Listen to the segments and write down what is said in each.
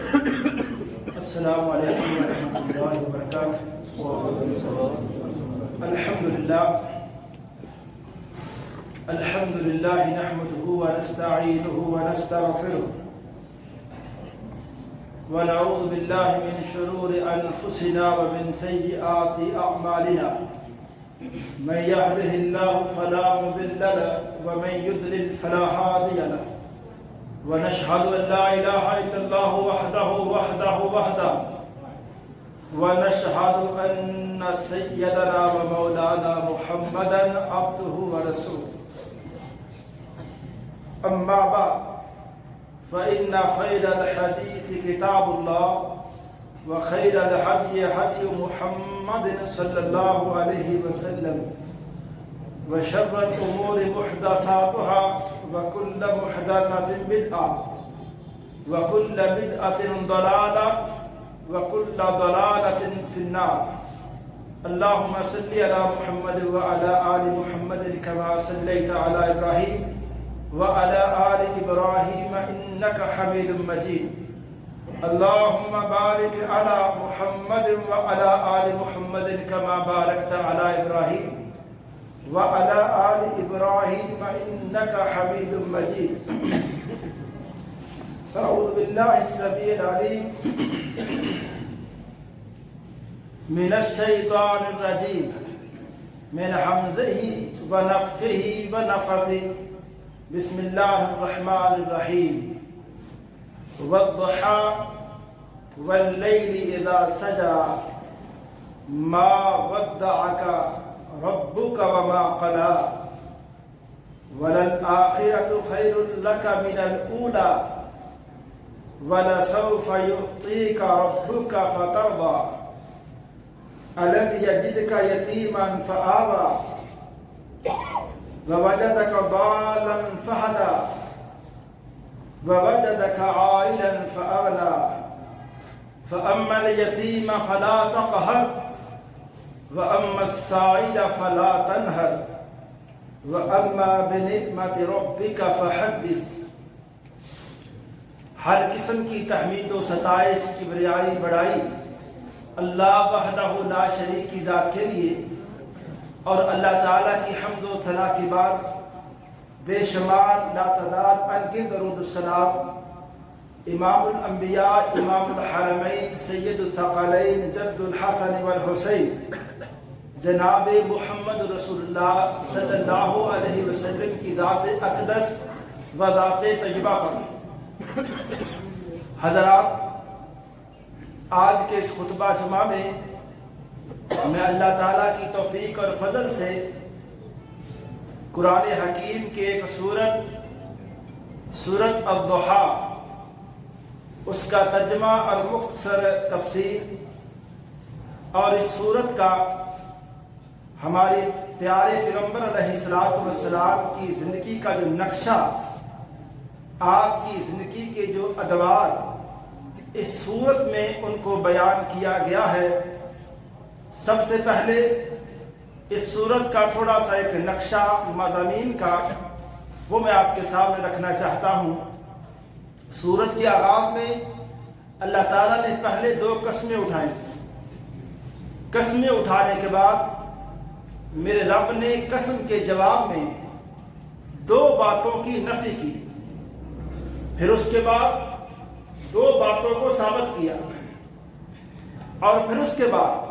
السلام علیکم ورحمۃ اللہ وبرکاتہ۔ الحمد للہ نحمده ونستعینه ونستغفره ونعوذ باللہ من شرور انفسنا ومن سیئات اعمالنا، من يهده الله فلا مضل له ومن يضلل فلا هادي له، ونشهد ان لا اله الا الله وحده ونشهد ان سيدنا ومولانا محمدا عبده ورسوله. اما بعد فان خير الحديث كتاب الله وخير الهدي هدي محمد صلى الله عليه وسلم، وشر الأمور محدثاتها وكل محدثة بدعة وكل بدعة ضلالة وكل ضلالة في النار. اللهم صل على محمد وعلى آل محمد كما صليت على إبراهيم وعلى آل إبراهيم إنك حميد مجيد. اللهم بارك على محمد وعلى آل محمد كما باركت على إبراهيم وعلى آل إبراهيم إنك حميد مجيد. أعوذ بالله السميع العليم من الشيطان الرجيم من همزه ونفخه ونفثه. بسم الله الرحمن الرحيم. والضحى والليل إذا سجى ما ودعك ربك وما قلى وللآخرة خير لك من الأولى ولسوف يعطيك ربك فترضى ألم يجدك يتيما فآوى ووجدك ضالا فهدى ووجدك عائلا فأغنى فأما اليتيم فلا تقهر وأما السائل فلا تنهر وأما بنعمة ربك فحدث. ہر قسم کی تحمید و ستائش، کبریائی، بڑائی اللہ وحدہ لا شریک کی ذات کے لیے، اور اللہ تعالیٰ کی حمد و ثنا کے بعد بے شمار لاتعداد ان کے درود السلام امام الانبیاء، امام الحرمین، سید الثقلین، جد الحسن والحسین، جناب محمد رسول اللہ صلی اللہ علیہ وسلم کی ذات اقدس و ذات طیبہ پر. حضرات، آج کے اس خطبہ جمعہ میں میں اللہ تعالیٰ کی توفیق اور فضل سے قرآن حکیم کے ایک سورت الضحیٰ، اس کا ترجمہ اور مختصر تفسیر، اور اس سورت کا ہمارے پیارے پیغمبر علیہ السلام کی زندگی کا جو نقشہ، آپ کی زندگی کے جو ادوار اس سورت میں ان کو بیان کیا گیا ہے. سب سے پہلے اس سورت کا تھوڑا سا ایک نقشہ مضامین کا وہ میں آپ کے سامنے رکھنا چاہتا ہوں. سورت کے آغاز میں اللہ تعالیٰ نے پہلے 2 قسمیں اٹھائیں. قسمیں اٹھانے کے بعد میرے رب نے قسم کے جواب میں 2 باتوں کی نفی کی، پھر اس کے بعد 2 باتوں کو ثابت کیا، اور پھر اس کے بعد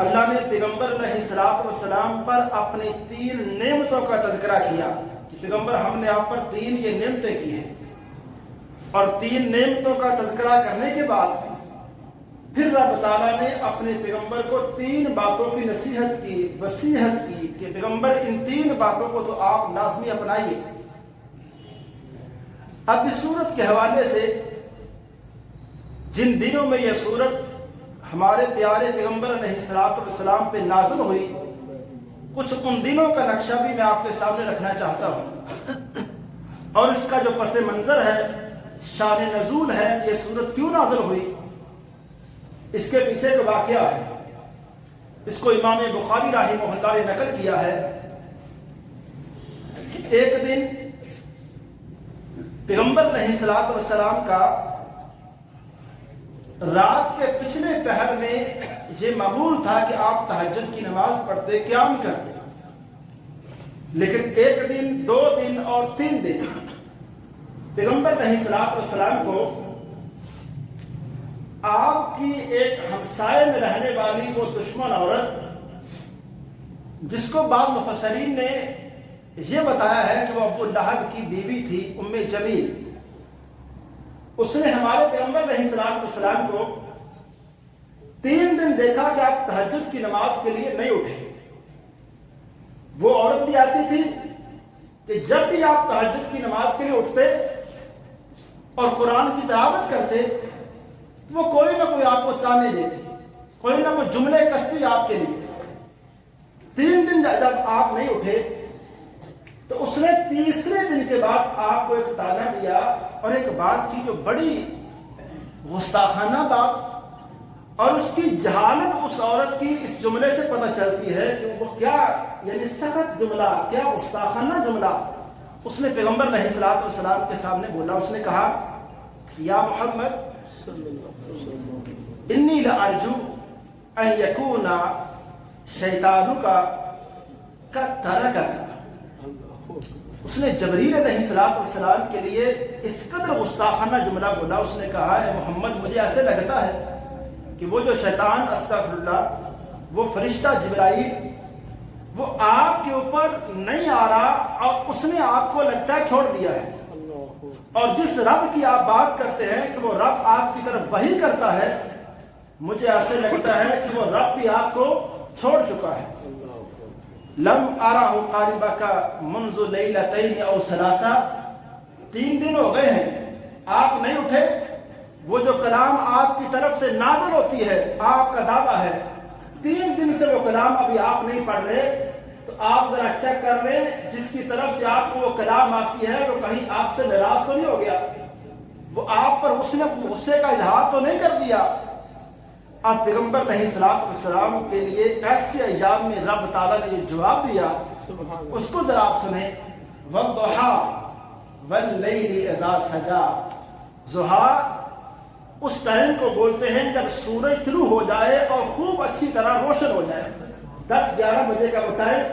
اللہ نے پیغمبر علیہ السلام پر اپنی 3 نعمتوں کا تذکرہ کیا کہ پیغمبر ہم نے آپ پر 3 یہ نعمتیں کی ہیں. اور 3 نعمتوں کا تذکرہ کرنے کے بعد پھر رب تعالیٰ نے اپنے پیغمبر کو 3 باتوں کی نصیحت کی، وصیحت کی کہ پیغمبر ان 3 باتوں کو تو آپ لازمی اپنائیے. اب اس سورت کے حوالے سے جن دنوں میں یہ سورت ہمارے پیارے پیغمبر علیہ السلام پہ نازل ہوئی، کچھ ان دنوں کا نقشہ بھی میں آپ کے سامنے رکھنا چاہتا ہوں، اور اس کا جو پس منظر ہے، شان نزول ہے، یہ سورت کیوں نازل ہوئی، اس کے پیچھے جو واقعہ ہے اس کو امام بخاری رحمہ اللہ نے نقل کیا ہے. ایک دن پیغمبر علیہ السلام کا رات کے پچھلے پہر میں یہ معمول تھا کہ آپ تہجد کی نماز پڑھتے، قیام کرتے، لیکن ایک دن، 2 دن اور 3 دن پیغمبر علیہ الصلوۃ والسلام کو آپ کی ایک ہمسائے میں رہنے والی وہ دشمن عورت، جس کو بعض مفسرین نے یہ بتایا ہے کہ وہ ابو لہب کی بیوی تھی، ام جمیل، اس نے ہمارے پیغمبر علیہ الصلوۃ والسلام کو 3 دن دیکھا کہ آپ تہجد کی نماز کے لیے نہیں اٹھے۔ وہ عورت بھی ایسی تھی کہ جب بھی آپ تہجد کی نماز کے لیے اٹھتے اور قرآن کی تلاوت کرتے، وہ کوئی نہ کوئی آپ کو تانے دیتی، کوئی نہ کوئی جملے کستی آپ کے لیے۔ 3 دن جب آپ نہیں اٹھے تو اس نے تیسرے دن کے بعد آپ کو ایک تانا دیا اور ایک بات کی جو بڑی گستاخانہ بات، اور اس کی جہالت اس عورت کی اس جملے سے پتہ چلتی ہے کہ وہ کیا، یعنی سخت جملہ، کیا گستاخانہ جملہ اس نے پیغمبر علیہ الصلوۃ والسلام کے سامنے بولا۔ اس نے کہا، یا محمد انی لارجو ان یکون شیطانک قد ترکک۔ اس نے جبریل علیہ الصلوۃ والسلام کے لیے اس قدر گستاخانہ جملہ بولا۔ اس نے کہا، اے محمد مجھے ایسے لگتا ہے کہ وہ جو شیطان، استغفر اللہ، وہ فرشتہ جبرائیل، وہ آپ کے اوپر نہیں آ رہا اور اس نے آپ کو لگتا ہے چھوڑ دیا ہے، اور جس رب کی آپ بات کرتے ہیں کہ وہ رب آپ کی طرف وحی کرتا ہے، مجھے ایسے لگتا ہے کہ وہ رب بھی آپ کو چھوڑ چکا ہے۔ لم ارہ قاربک منذ لیلتین او ثلاثہ، 3 دن ہو گئے ہیں آپ نہیں اٹھے۔ وہ جو کلام آپ کی طرف سے نازل ہوتی ہے، آپ کا دعویٰ ہے، 3 دن سے وہ کلام ابھی آپ نہیں پڑھ رہے، تو آپ ذرا چیک کر لیں جس کی طرف سے آپ کو وہ کلام آتی ہے وہ کہیں آپ سے ناراض تو نہیں ہو گیا، وہ آپ پر اس نے غصے کا اظہار تو نہیں کر دیا۔ اب پیغمبر علیہ الصلوۃ والسلام کے لیے ایسے ایام میں رب تعالیٰ نے یہ جواب دیا، اس کو ذرا آپ سنیں۔ والضحیٰ واللیل اذا سجا، ضحیٰ اس ٹائم کو بولتے ہیں جب سورج طلوع ہو جائے اور خوب اچھی طرح روشن ہو جائے، 10-11 بجے کا وہ ٹائم،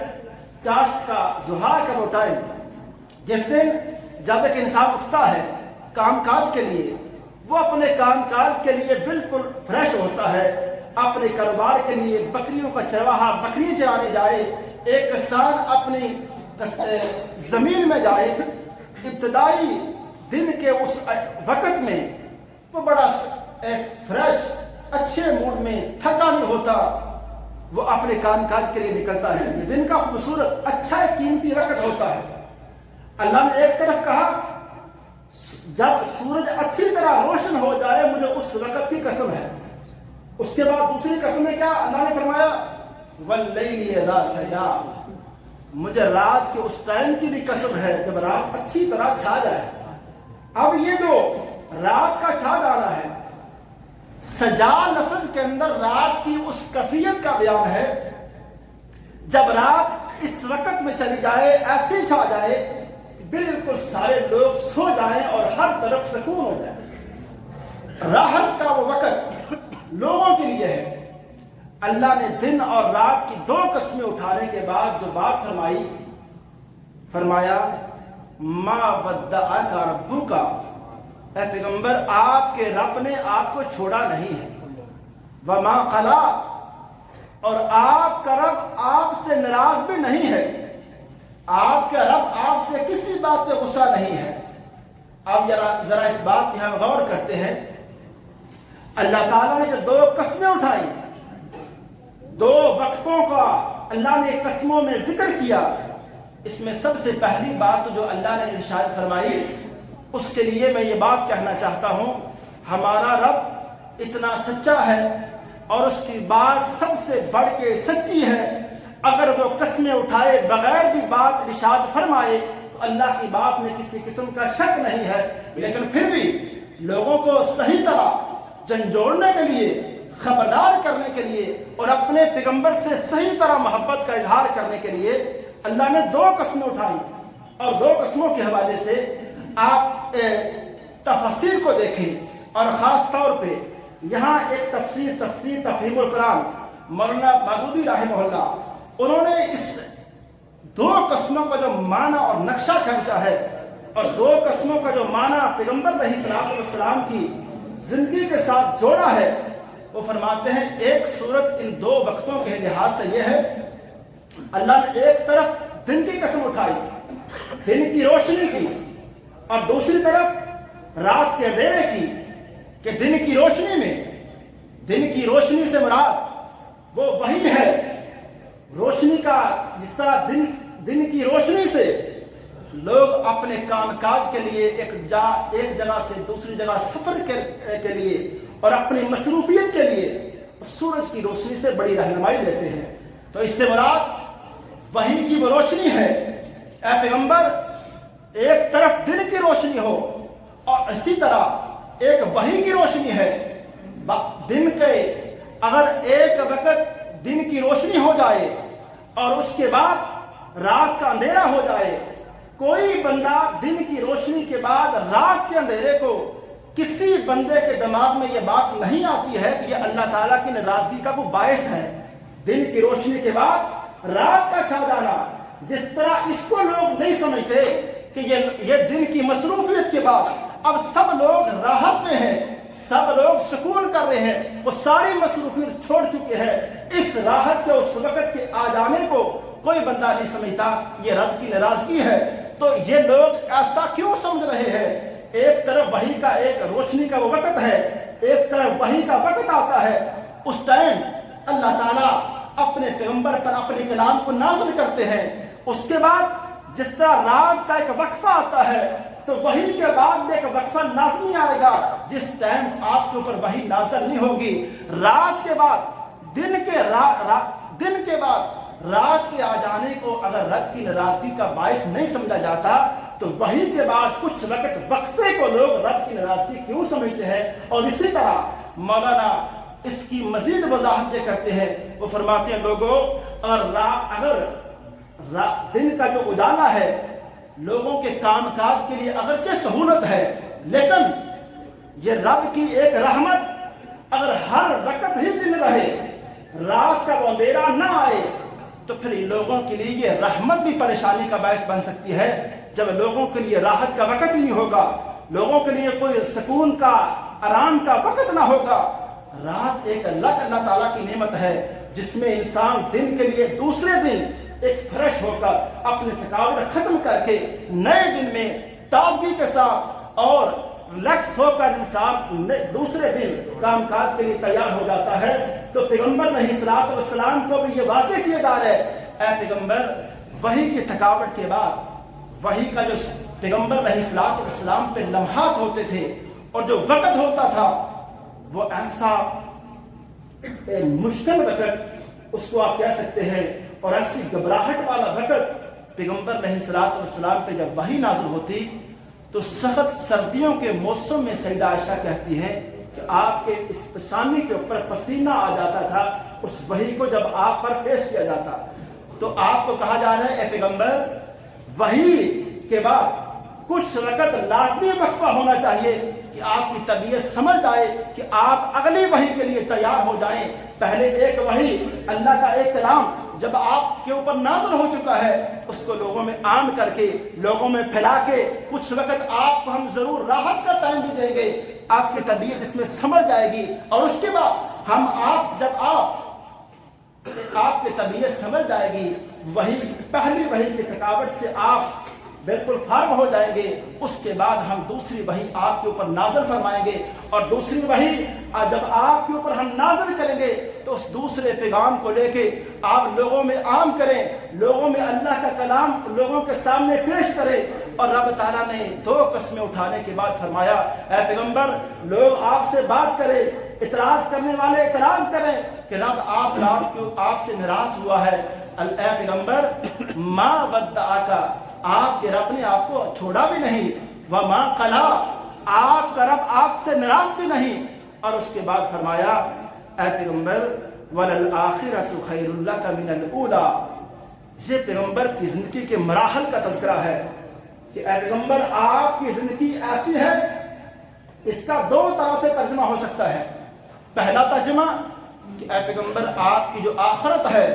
چاشت کا، ضحیٰ کا وہ ٹائم، جس دن جب ایک انسان اٹھتا ہے کام کاج کے لیے، وہ اپنے کام کاج کے لیے بالکل فریش ہوتا ہے، اپنے کاروبار کے لیے بکریوں کا چرواہا بکری چرانے جائے، ایک کسان اپنی زمین میں جائے، ابتدائی دن کے اس وقت میں وہ بڑا ایک فریش اچھے موڈ میں، تھکا نہیں ہوتا، وہ اپنے کام کاج کے لیے نکلتا ہے۔ یہ دن کا خوبصورت اچھا قیمتی وقت ہوتا ہے۔ اللہ نے ایک طرف کہا جب سورج اچھی طرح روشن ہو جائے مجھے اس وقت کی قسم ہے، اس کے بعد دوسری قسم ہے کیا؟ اللہ نے فرمایا واللیل اذا سجا، مجھے رات کے اس ٹائم کی بھی قسم ہے جب رات اچھی طرح چھا جائے۔ اب یہ جو رات کا چھا جانا ہے، سجا لفظ کے اندر رات کی اس کیفیت کا بیان ہے جب رات اس وقت میں چلی جائے، ایسے چھا جائے بالکل سارے لوگ سو جائیں اور ہر طرف سکون ہو جائے۔ راحت کا وہ وقت لوگوں کے لیے ہے۔ اللہ نے دن اور رات کی 2 قسمیں اٹھانے کے بعد جو بات فرمائی، فرمایا ما ودعک ربک، اے پیغمبر آپ کے رب نے آپ کو چھوڑا نہیں ہے، وما قلا، اور آپ کا رب آپ سے ناراض بھی نہیں ہے، آپ کا رب آپ سے کسی بات پہ غصہ نہیں ہے۔ اب ذرا اس بات پہ ہم غور کرتے ہیں، اللہ تعالیٰ نے جو 2 قسمیں اٹھائی، 2 وقتوں کا اللہ نے قسموں میں ذکر کیا، اس میں سب سے پہلی بات جو اللہ نے ارشاد فرمائی، اس کے لیے میں یہ بات کہنا چاہتا ہوں، ہمارا رب اتنا سچا ہے اور اس کی بات سب سے بڑھ کے سچی ہے۔ اگر وہ قسمیں اٹھائے بغیر بھی بات ارشاد فرمائے تو اللہ کی بات میں کسی قسم کا شک نہیں ہے، لیکن پھر بھی لوگوں کو صحیح طرح جھنجھوڑنے کے لیے، خبردار کرنے کے لیے اور اپنے پیغمبر سے صحیح طرح محبت کا اظہار کرنے کے لیے اللہ نے 2 قسمیں اٹھائی، اور 2 قسموں کے حوالے سے آپ تفسیر کو دیکھیں، اور خاص طور پہ یہاں ایک تفسیر تفہیم القرآن مولانا مودودی رحمہ اللہ، انہوں نے اس دو قسموں کا جو معنی اور نقشہ کھینچا ہے اور دو قسموں کا جو معنی پیغمبر علیہ الصلوۃ والسلام کی زندگی کے ساتھ جوڑا ہے، وہ فرماتے ہیں ایک صورت ان دو وقتوں کے لحاظ سے یہ ہے، اللہ نے ایک طرف دن کی قسم اٹھائی، دن کی روشنی کی، اور دوسری طرف رات کے اندھیرے کی، کہ دن کی روشنی میں، دن کی روشنی سے مراد وہ وہی ہے، روشنی کا جس طرح دن کی روشنی سے لوگ اپنے کام کاج کے لیے ایک جگہ سے دوسری جگہ سفر کے لیے اور اپنی مصروفیت کے لیے سورج کی روشنی سے بڑی رہنمائی لیتے ہیں، تو اس سے مراد وحی کی وہ روشنی ہے۔ اے پیغمبر، ایک طرف دن کی روشنی ہو اور اسی طرح ایک وحی کی روشنی ہے۔ دن کے اگر ایک وقت دن کی روشنی ہو جائے اور اس کے بعد رات کا اندھیرا ہو جائے، کوئی بندہ دن کی روشنی کے بعد رات کے اندھیرے کو، کسی بندے کے دماغ میں یہ بات نہیں آتی ہے کہ یہ اللہ تعالیٰ کی ناراضگی کا وہ باعث ہے۔ دن کی روشنی کے بعد رات کا چھا جانا، جس طرح اس کو لوگ نہیں سمجھتے کہ یہ دن کی مصروفیت کے بعد اب سب لوگ راحت میں ہیں، سب لوگ سکون کر رہے ہیں، وہ ساری مصروفیت چھوڑ چکے ہیں، اس راحت کے اس وقت کے آ جانے کو کوئی بندہ نہیں سمجھتا یہ رب کی ناراضگی ہے۔ تو یہ لوگ ایسا کیوں سمجھ رہے ہیں؟ ایک طرف وحی کا ایک روشنی کا وہ وقت ہے، ایک طرف وحی کا وقت آتا ہے، اس ٹائم اللہ تعالیٰ اپنے پیغمبر پر اپنے کلام کو نازل کرتے ہیں۔ اس کے بعد جس طرح رات کا ایک وقفہ آتا ہے، تو وحی کے بعد میں ایک وقفہ لازمی آئے گا جس ٹائم آپ کے اوپر وحی نازل نہیں ہوگی۔ رات کے بعد دن کے بعد رات کے آ جانے کو اگر رب کی ناراضگی کا باعث نہیں سمجھا جاتا تو وحی کے بعد کچھ وقت وقفے کو لوگ رب کی ناراضگی کیوں سمجھتے ہیں؟ اور اسی طرح مولانا اس کی مزید وضاحت یہ کرتے ہیں، وہ فرماتے ہیں لوگوں، اگر دن کا جو اجالا ہے لوگوں کے کام کاج کے لیے اگرچہ سہولت ہے، لیکن یہ رب کی ایک رحمت، اگر ہر وقت ہی دن رہے، رات کا وہ اندھیرا نہ آئے، تو پھر لوگوں کے لیے یہ رحمت بھی پریشانی کا باعث بن سکتی ہے۔ جب لوگوں کے لیے راحت کا وقت ہی نہیں ہوگا، لوگوں کے لیے کوئی سکون کا، آرام کا وقت نہ ہوگا۔ رات ایک اللہ تعالیٰ کی نعمت ہے جس میں انسان دن کے لیے دوسرے دن ایک فریش ہو کر اپنے تھکاوٹ ختم کر کے نئے دن میں تازگی کے ساتھ اور ریلیکس ہو کر انسان دوسرے دن کام کاج کے لیے تیار ہو جاتا ہے۔ تو پیغمبر علیہ الصلوۃ والسلام کو بھی یہ واضح کیا جا رہا ہے، اے پیغمبر، وحی کی تھکاوٹ کے بعد وحی کا جو پیغمبر علیہ الصلوۃ والسلام پہ لمحات ہوتے تھے اور جو وقت ہوتا تھا وہ ایسا مشکل وقت اس کو آپ کہہ سکتے ہیں، اور ایسی گھبراہٹ والا وقت پیغمبر علیہ الصلوۃ والسلام پہ جب وحی نازل ہوتی تو سخت سردیوں کے موسم میں سیدہ عائشہ کہتی ہیں کہ آپ کے اس پیشانی کے اوپر پسینہ آ جاتا تھا اس وحی کو جب آپ پر پیش کیا جاتا۔ تو آپ کو کہا جا رہا ہے اے پیغمبر، وحی کے بعد کچھ وقت لازمی وقفہ ہونا چاہیے کہ آپ کی طبیعت سمجھ جائے کہ آپ اگلی وحی کے لیے تیار ہو جائیں۔ پہلے ایک وحی، اللہ کا ایک کلام جب آپ کے اوپر نازل ہو چکا ہے، اس کو لوگوں میں عام کر کے، لوگوں میں پھیلا کے، کچھ وقت آپ کو ہم ضرور راحت کا ٹائم بھی دیں گے، آپ کی طبیعت اس میں سمجھ جائے گی، اور اس کے بعد جب آپ کی طبیعت سمجھ جائے گی، پہلی وحی کی تھکاوٹ سے آپ بالکل فارغ ہو جائیں گے، اس کے بعد ہم دوسری وحی آپ کے اوپر نازل فرمائیں گے، اور دوسری وحی جب آپ کے اوپر ہم نازل کریں گے تو اس دوسرے پیغام کو لے کے آپ لوگوں میں عام کریں، لوگوں میں اللہ کا کلام لوگوں کے سامنے پیش کریں۔ اور رب تعالیٰ نے دو قسمیں اٹھانے کے بعد فرمایا، اے پیغمبر، لوگ آپ سے بات کریں، اعتراض کرنے والے اعتراض کریں کہ رب آپ سے ناراض ہوا ہے، اے پیغمبر، ما ودعک، آپ کے رب نے آپ کو چھوڑا بھی نہیں، وما قلا، آپ کا رب آپ سے ناراض بھی نہیں۔ اور اس کے بعد فرمایا، اے پیغمبر، وَلَلْآخِرَةُ خَيْرٌ لَكَ مِنَ الْأُولَى، یہ پیغمبر کی زندگی کے مراحل کا تذکرہ ہے کہ اے پیغمبر، آپ کی زندگی ایسی ہے، اس کا دو طرح سے ترجمہ ہو سکتا ہے۔ پہلا ترجمہ کہ اے پیغمبر آپ کی جو آخرت ہے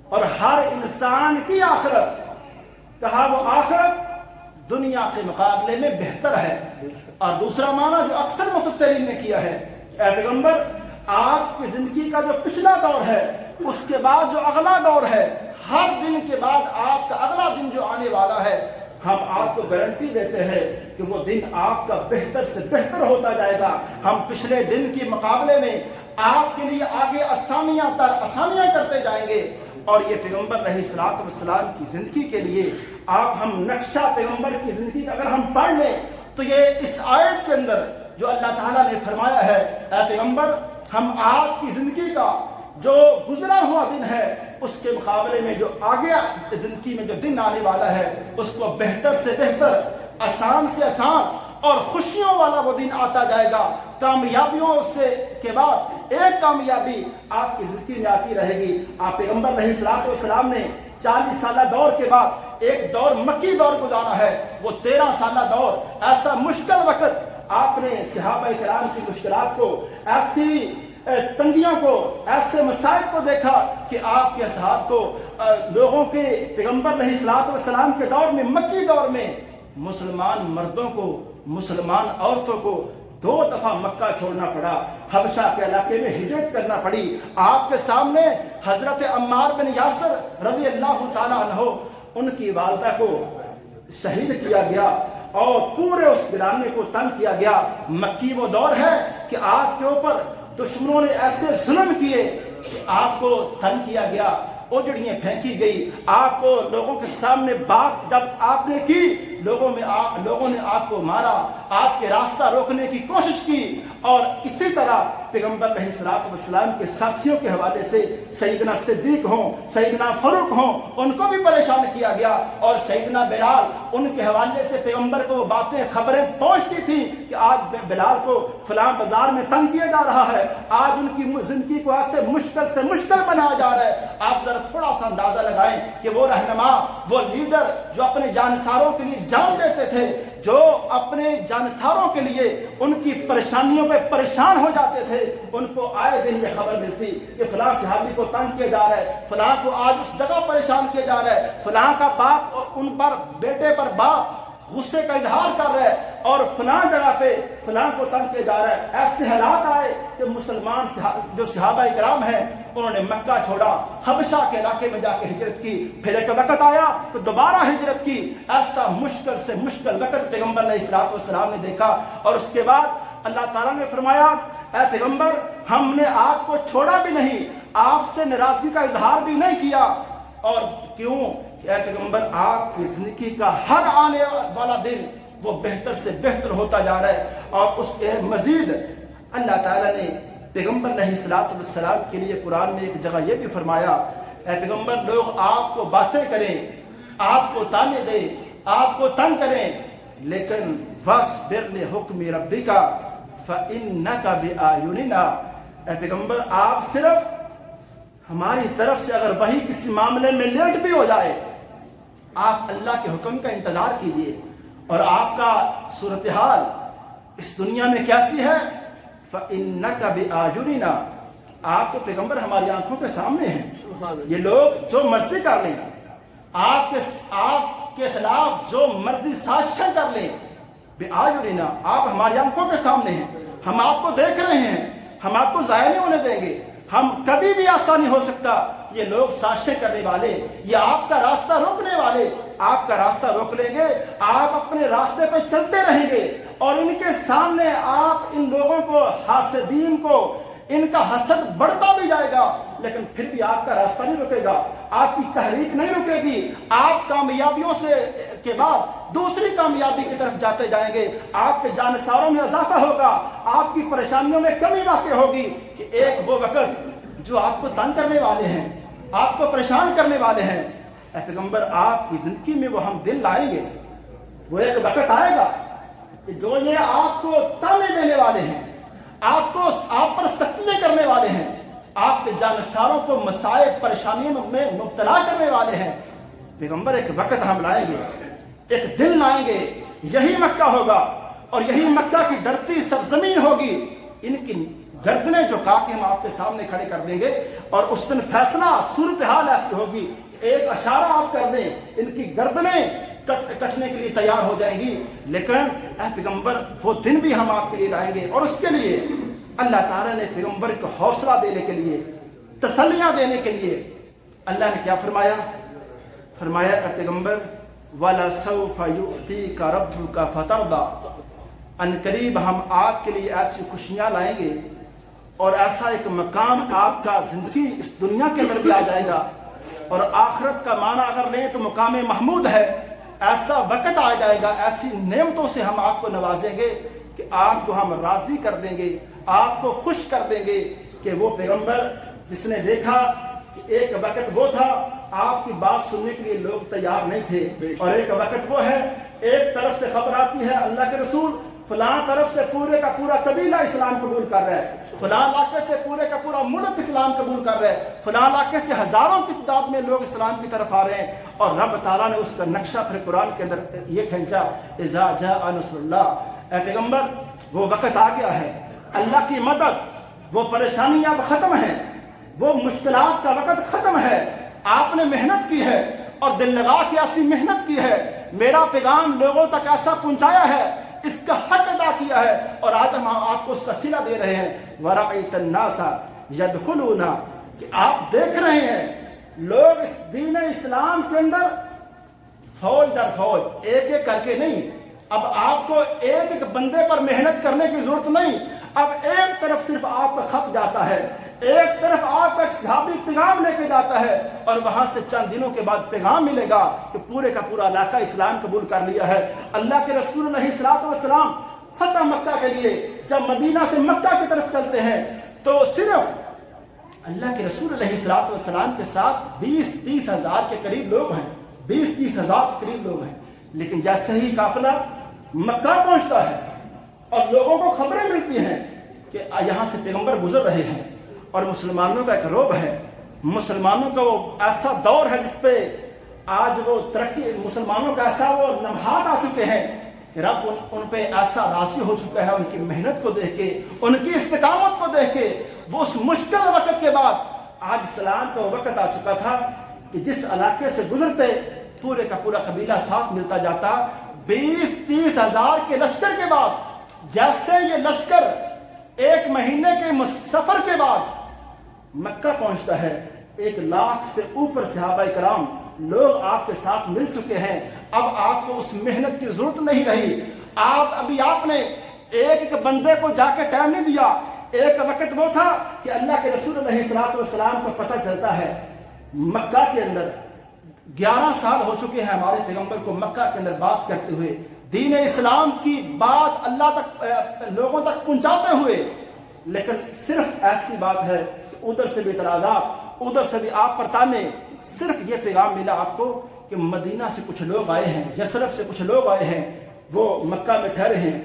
اور ہر انسان کی آخرت، کہا وہ آخرت دنیا کے مقابلے میں بہتر ہے۔ اور دوسرا معنی جو اکثر مفسرین نے کیا ہے کہ اے پیغمبر آپ کی زندگی کا جو پچھلا دور ہے، اس کے بعد جو اگلا دور ہے، ہر دن کے بعد آپ کا اگلا دن جو آنے والا ہے، ہم آپ کو گارنٹی دیتے ہیں کہ وہ دن آپ کا بہتر سے بہتر ہوتا جائے گا۔ ہم پچھلے دن کے مقابلے میں آپ کے لیے آگے آسانیاں تر آسانیاں کرتے جائیں گے۔ اور یہ پیغمبر علیہ الصلوۃ والسلام کی زندگی کے لیے آپ ہم نقشہ پیغمبر کی زندگی کا اگر ہم پڑھ لیں تو یہ اس آیت کے اندر جو اللہ تعالیٰ نے فرمایا ہے، اے پیغمبر ہم آپ کی زندگی کا جو گزرا ہوا دن ہے اس کے مقابلے میں جو آگے زندگی میں جو دن آنے والا ہے اس کو بہتر سے بہتر، آسان سے آسان اور خوشیوں والا وہ دن آتا جائے گا۔ کامیابیوں سے کے بعد ایک کامیابی آپ کی زندگی میں آتی رہے گی۔ آپ پیغمبر علیہ الصلوۃ والسلام نے 40 سالہ دور کے بعد ایک دور مکی دور گزارا ہے، وہ 13 سالہ دور، ایسا مشکل وقت آپ نے صحابہ کرام کی مشکلات کو، ایسی تنگیوں کو، ایسے مسائل کو دیکھا کہ آپ کے اصحاب کو لوگوں کے پیغمبر علیہ الصلوۃ والسلام کے دور میں، مکی دور میں مسلمان مردوں کو، مسلمان عورتوں کو 2 دفعہ مکہ چھوڑنا پڑا، حبشہ کے علاقے میں ہجرت کرنا پڑی۔ آپ کے سامنے حضرت عمار بن یاسر رضی اللہ تعالیٰ عنہ، ان کی والدہ کو شہید کیا گیا اور پورے اس گرانے کو تنگ کیا گیا۔ مکی وہ دور ہے کہ آپ کے اوپر دشمنوں نے ایسے ظلم کیے کہ آپ کو تنگ کیا گیا، اجڑیاں پھینکی گئی، آپ کو لوگوں کے سامنے بات جب آپ نے کی، لوگوں نے آپ کو مارا، آپ کے راستہ روکنے کی کوشش کی۔ اور اسی طرح پیغمبر علیہ الصلوۃ والسلام کے ساتھیوں کے حوالے سے سیدنا صدیق ہوں، سیدنا فاروق ہوں، ان کو بھی پریشان کیا گیا۔ اور سیدنا بلال، ان کے حوالے سے پیغمبر کو باتیں خبریں پہنچتی تھیں کہ آج بلال کو فلاں بازار میں تنگ کیا جا رہا ہے، آج ان کی زندگی کو ایسے مشکل بنایا جا رہا ہے۔ آپ ذرا تھوڑا سا اندازہ لگائیں کہ وہ رہنما، وہ لیڈر جو اپنے جانساروں کے لیے جان دیتے تھے، جو اپنے جانساروں کے لیے ان کی پریشانیوں پہ پریشان ہو جاتے تھے، ان کو آئے دن یہ خبر ملتی کہ فلاں صحابی کو تنگ کیا جا رہا ہے، فلاں کو آج اس جگہ پریشان کیا جا رہا ہے، فلاں کا باپ اور ان پر بیٹے پر باپ غصے کا اظہار کر رہا ہے اور فلاں جگہ پہ فلاں کو تنگ کیا جا رہا ہے۔ ایسے حالات آئے کہ مسلمان جو صحابہ کرام ہیں انہوں نے مکہ چھوڑا، حبشہ کے علاقے میں جا کے ہجرت کی، پھر ایک وقت آیا تو دوبارہ ہجرت کی۔ ایسا مشکل سے مشکل وقت پیغمبر علیہ الصلوۃ والسلام نے دیکھا، اور اس کے بعد اللہ تعالیٰ نے فرمایا اے پیغمبر ہم نے آپ کو چھوڑا بھی نہیں، آپ سے ناراضگی کا اظہار بھی نہیں کیا۔ اور کیوں کہ اے پیغمبر آپ کی زندگی کا ہر آنے والا دن وہ بہتر سے بہتر ہوتا جا رہا ہے۔ اور اس کے مزید اللہ تعالیٰ نے پیغمبر علیہ الصلوۃ والسلام کے لیے قرآن میں ایک جگہ یہ بھی فرمایا اے پیغمبر لوگ آپ کو باتیں کریں، آپ کو تانے دیں، آپ کو تنگ کریں، لیکن وَاصْبِرْ لِحُکْمِ رَبِّکَ فَإِنَّکَ بِآیُنِنَا، اے پیغمبر آپ صرف ہماری طرف سے اگر وہی کسی معاملے میں لیٹ بھی ہو جائے، آپ اللہ کے حکم کا انتظار کیجئے۔ اور آپ کا صورتحال اس دنیا میں کیسی ہے؟ فَإِنَّكَ بِآیُنِنَا، آپ تو پیغمبر ہماری آنکھوں کے سامنے ہیں، یہ لوگ جو مرضی کر لیں، آپ کے خلاف جو مرضی سازشیں کر لیں، بِآیُنِنَا آپ ہماری آنکھوں کے سامنے ہیں، ہم آپ کو دیکھ رہے ہیں، ہم آپ کو ضائع نہیں ہونے دیں گے۔ ہم کبھی بھی ایسا نہیں ہو سکتا یہ لوگ سازشیں کرنے والے، یہ آپ کا راستہ روکنے والے آپ کا راستہ روک لیں گے، آپ اپنے راستے پہ چلتے رہیں گے، اور ان کے سامنے آپ ان لوگوں کو، حاسدین کو، ان کا حسد بڑھتا بھی جائے گا، لیکن پھر بھی آپ کا راستہ نہیں رکے گا، آپ کی تحریک نہیں رکے گی، آپ کامیابیوں سے کے بعد دوسری کامیابی کی طرف جاتے جائیں گے، آپ کے جانساروں میں اضافہ ہوگا، آپ کی پریشانیوں میں کمی واقع ہوگی کہ ایک وہ وقت جو آپ کو تنگ کرنے والے ہیں، آپ کو پریشان کرنے والے ہیں، اے پیغمبر آپ کی زندگی میں وہ ہم دل لائیں گے، وہ ایک وقت آئے گا کہ جو یہ آپ کو تانے دینے والے ہیں، آپ پر سختیاں کرنے والے ہیں، آپ کے جانساروں کو مسائل پریشانیوں میں مبتلا کرنے والے ہیں، پیغمبر ایک وقت ہم لائیں گے، ایک دن لائیں گے، یہی مکہ ہوگا اور یہی مکہ کی ڈرتی سرزمین ہوگی ان کی گردنیں جھکا کے ہم آپ کے سامنے کھڑے کر دیں گے اور اس دن فیصلہ صورتحال ایسی ہوگی، ایک اشارہ آپ کر دیں ان کی گردنیں کٹنے کے لیے تیار ہو جائیں گی۔ لیکن اے پیغمبر وہ دن بھی ہم آپ کے لیے لائیں گے، اور اس کے لیے اللہ تعالیٰ نے پیغمبر کو حوصلہ دینے کے لیے، تسلیاں دینے کے لیے اللہ نے کیا فرمایا؟ فرمایا اے پیغمبر وَلَسَوْفَ يُؤْتِيكَ رَبُّكَ فَتَرْضَىٰ، ان قریب ہم آپ کے لیے ایسی خوشیاں لائیں گے اور ایسا ایک مقام آپ کا زندگی اس دنیا کے اندر بھی آ جائے گا، اور آخرت کا معنی اگر لیں تو مقام محمود ہے۔ ایسا وقت آ جائے گا، ایسی نعمتوں سے ہم آپ کو نوازیں گے کہ آپ کو ہم راضی کر دیں گے، آپ کو خوش کر دیں گے کہ وہ پیغمبر جس نے دیکھا کہ ایک وقت وہ تھا آپ کی بات سننے کے لیے لوگ تیار نہیں تھے، اور ایک وقت وہ ہے ایک طرف سے خبر آتی ہے اللہ کے رسول فلاں طرف سے پورے کا پورا قبیلہ اسلام قبول کر رہا ہے، فلاں علاقے سے پورے کا پورا ملک اسلام قبول کر رہا ہے، فلاں علاقے سے ہزاروں کی تعداد میں لوگ اسلام کی طرف آ رہے ہیں، اور رب تعالیٰ نے اس کا نقشہ پھر قرآن کے اندر یہ کھینچا اذا جاء نصر اللہ۔ اے پیغمبر وہ وقت آ گیا ہے، اللہ کی مدد، وہ پریشانیاں اب ختم ہیں، وہ مشکلات کا وقت ختم ہے، آپ نے محنت کی ہے اور دل لگا کے ایسی محنت کی ہے، میرا پیغام لوگوں تک ایسا پہنچایا ہے، اس کا حق ادا کیا ہے، اور آج ہم آپ کو اس کا صلہ دے رہے ہیں۔ وَرَأَيْتَ النَّاسَ يَدْخُلُونَ، کہ آپ دیکھ رہے ہیں لوگ اس دین اسلام کے اندر فوج در فوج ایک ایک کر کے نہیں، اب آپ کو ایک ایک بندے پر محنت کرنے کی ضرورت نہیں، اب ایک طرف صرف آپ کا خط جاتا ہے، ایک طرف آپ کا ایک صحابی پیغام لے کے جاتا ہے، اور وہاں سے چند دنوں کے بعد پیغام ملے گا کہ پورے کا پورا علاقہ اسلام قبول کر لیا ہے۔ اللہ کے رسول علیہ الصلوۃ والسلام فتح مکہ کے لیے جب مدینہ سے مکہ کی طرف چلتے ہیں تو صرف اللہ کے رسول علیہ الصلوۃ والسلام کے ساتھ 20-30 ہزار کے قریب لوگ ہیں، 20-30 ہزار کے قریب لوگ ہیں، لیکن جیسے ہی قافلہ مکہ پہنچتا ہے اور لوگوں کو خبریں ملتی ہیں کہ یہاں سے پیغمبر گزر رہے ہیں، اور مسلمانوں کا ایک رعب ہے، مسلمانوں کا وہ ایسا دور ہے جس پہ آج وہ ترقی، مسلمانوں کا ایسا وہ لمحات آ چکے ہیں کہ رب ان پہ ایسا راضی ہو چکا ہے، ان کی محنت کو دیکھ کے، ان کی استقامت کو دیکھ کے۔ وہ اس مشکل وقت کے بعد آج اسلام کا وہ وقت آ چکا تھا کہ جس علاقے سے گزرتے پورے کا پورا قبیلہ ساتھ ملتا جاتا۔ 20-30 ہزار کے لشکر کے بعد جیسے یہ لشکر ایک مہینے کے سفر کے بعد مکہ پہنچتا ہے، 1 لاکھ سے اوپر صحابہ کرام لوگ آپ کے ساتھ مل چکے ہیں، اب آپ کو اس محنت کی ضرورت نہیں رہی، آپ نے ایک ایک بندے کو جا کے ٹائم نہیں دیا۔ ایک وقت وہ تھا کہ اللہ کے رسول علیہ الصلوۃ والسلام کو پتہ چلتا ہے مکہ کے اندر 11 سال ہو چکے ہیں ہمارے پیغمبر کو مکہ کے اندر بات کرتے ہوئے، دین اسلام کی بات اللہ تک لوگوں تک پہنچاتے ہوئے، لیکن صرف ایسی بات ہے کہ ادھر سے بھی اعتراضات، ادھر سے بھی آپ پر تانے، صرف یہ پیغام ملا آپ کو کہ مدینہ سے کچھ لوگ آئے ہیں، یثرب سے کچھ لوگ آئے ہیں، وہ مکہ میں ٹھہرے ہیں۔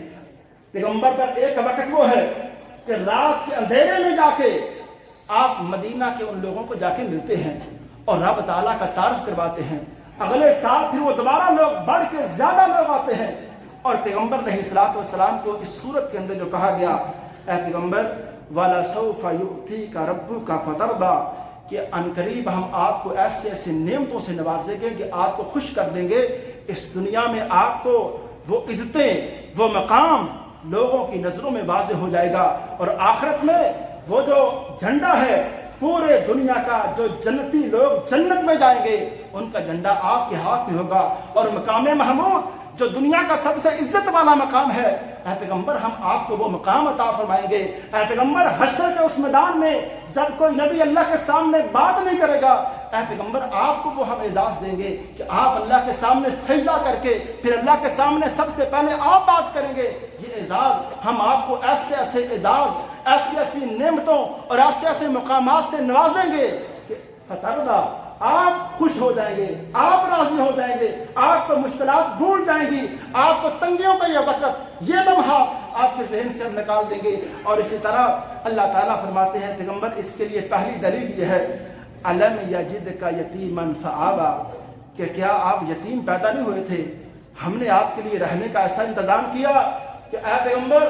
پیغمبر پر ایک وقت وہ ہے کہ رات کے اندھیرے میں جا کے آپ مدینہ کے ان لوگوں کو جا کے ملتے ہیں اور رب تعالیٰ کا تعارف کرواتے ہیں۔ اگلے سال پھر وہ دوبارہ لوگ بڑھ کے زیادہ لوگ آتے ہیں، اور پیغمبر علیہ الصلوۃ والسلام کو اس صورت کے اندر جو کہا گیا اے پیغمبر وَلَسَوْفَ يُؤْتِيكَ رَبُّكَ فَتَرْضَىٰ، کہ عنقریب ہم آپ کو ایسے ایسے نعمتوں سے نوازیں گے کہ آپ کو خوش کر دیں گے، اس دنیا میں آپ کو وہ عزتیں، وہ مقام لوگوں کی نظروں میں واضح ہو جائے گا، اور آخرت میں وہ جو جھنڈا ہے پورے دنیا کا، جو جنتی لوگ جنت میں جائیں گے ان کا جھنڈا آپ کے ہاتھ میں ہوگا، اور مقام محمود جو دنیا کا سب سے عزت والا مقام ہے، اے پیغمبر ہم آپ کو وہ مقام عطا فرمائیں گے۔ اے پیغمبر حشر کے اس میدان میں جب کوئی نبی اللہ کے سامنے بات نہیں کرے گا، اے پیغمبر آپ کو وہ ہم اعزاز دیں گے کہ آپ اللہ کے سامنے سجدہ کر کے پھر اللہ کے سامنے سب سے پہلے آپ بات کریں گے۔ یہ اعزاز ہم آپ کو ایسے ایسے اعزاز، ایسی ایسی نعمتوں اور ایسے ایسے مقامات سے نوازیں گے کہ فترضیٰ، آپ خوش ہو جائیں گے، آپ راضی ہو جائیں گے، آپ کو مشکلات بھول جائیں گی، آپ کو تنگیوں کا یہ وقت، یہ لمحہ آپ کے ذہن سے ہم نکال دیں گے۔ اور اسی طرح اللہ تعالیٰ فرماتے ہیں پیغمبر اس کے لیے پہلی دلیل یہ ہے الم یجدک یتیما فآویٰ، کہ کیا آپ یتیم پیدا نہیں ہوئے تھے، ہم نے آپ کے لیے رہنے کا ایسا انتظام کیا کہ اے پیغمبر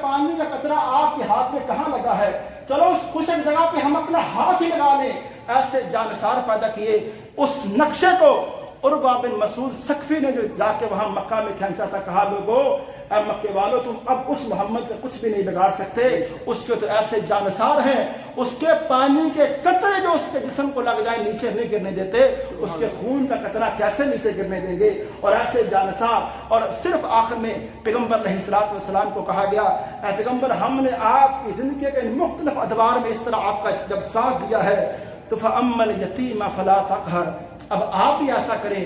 پانی کا قطرہ آپ کے ہاتھ میں کہاں لگا ہے، چلو اس خشک جگہ پہ ہم اپنا ہاتھ ہی لگا لیں۔ ایسے جانسار پیدا کیے۔ اس نقشے کو عروہ بن مسعود ثقفی نے جو جا کے وہاں مکہ میں کھینچا تھا، کہا لوگو اے مکے والو تم اب اس محمد کا کچھ بھی نہیں بگاڑ سکتے، اس کے تو ایسے جانسار ہیں، اس کے پانی کے قطرے جو اس کے جسم کو لگ جائے نیچے نہیں گرنے دیتے، اس کے خون کا قطرہ کیسے نیچے گرنے دیں گے؟ اور ایسے جانسار۔ اور صرف آخر میں پیغمبر علیہ السلام کو کہا گیا اے پیغمبر ہم نے آپ کی زندگی کے مختلف ادوار میں اس طرح آپ کا جب ساتھ دیا ہے تو فَأَمَّا الْيَتِيمَ فَلَا تَقْهَرْ، اب آپ بھی ایسا کریں،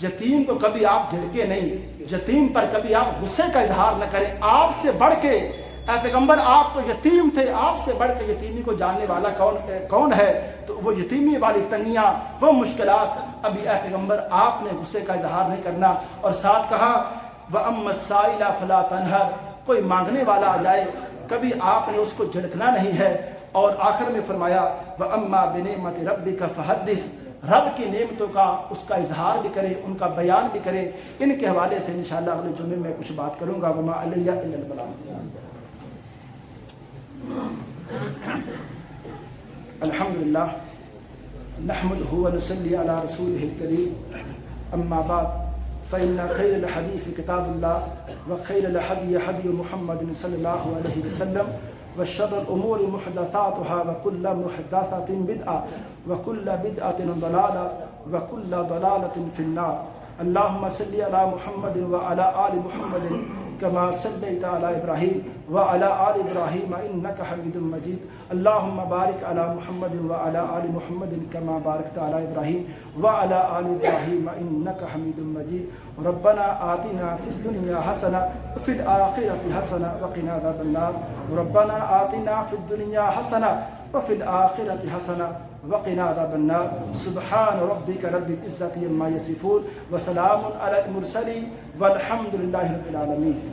یتیم کو کبھی آپ جھڑکے نہیں، یتیم پر کبھی آپ غصے کا اظہار نہ کریں۔ آپ سے بڑھ کے اے پیغمبر آپ تو یتیم تھے، آپ سے بڑھ کے یتیمی کو جاننے والا کون ہے؟ تو وہ یتیمی والی تنگیاں، وہ مشکلات، ابھی اے پیغمبر آپ نے غصے کا اظہار نہیں کرنا۔ اور ساتھ کہا وَأَمَّا السَّائِلَ فَلَا تَنْهَرْ، کوئی مانگنے والا آ جائے کبھی آپ نے اس کو جھڑکنا نہیں ہے۔ اور آخر میں فرمایا وَأَمَّا بِنِعْمَةِ رَبِّكَ فَحَدِّثْ، رب کی نعمتوں کا اس کا اظہار بھی کرے، ان کا بیان بھی کرے۔ ان کے حوالے سے انشاءاللہ اگلے جمعے میں کچھ بات کروں گا۔ وما علیہ الا البلاغ۔ الحمدللہ نحمده ونصلی علی رسوله الکریم، اما بعد فإن خیر الحدیث کتاب اللہ وخیر الہدی ہدی محمد صلی اللہ علیہ وسلم وشر الأمور محدثاتها وكل محدثة بدعة وكل بدعة ضلالة وكل ضلالة في النار۔ اللهم صل على محمد وعلى آل محمد كما صليت على إبراهيم وعلى آل إبراهيم إنك حميد مجيد۔ اللهم بارك على محمد وعلى آل محمد كما باركت على إبراهيم وعلى آل إبراهيم إنك حميد مجيد۔ ربنا آتنا في الدنيا حسنة وفي الآخرة حسنة وقنا عذاب النار۔ ربنا آتنا في الدنيا حسنة وفي الآخرة حسنة وقنا عذاب النار۔ سبحان ربك رب العزة عما يصفون وسلام على المرسلين والحمد لله رب العالمين۔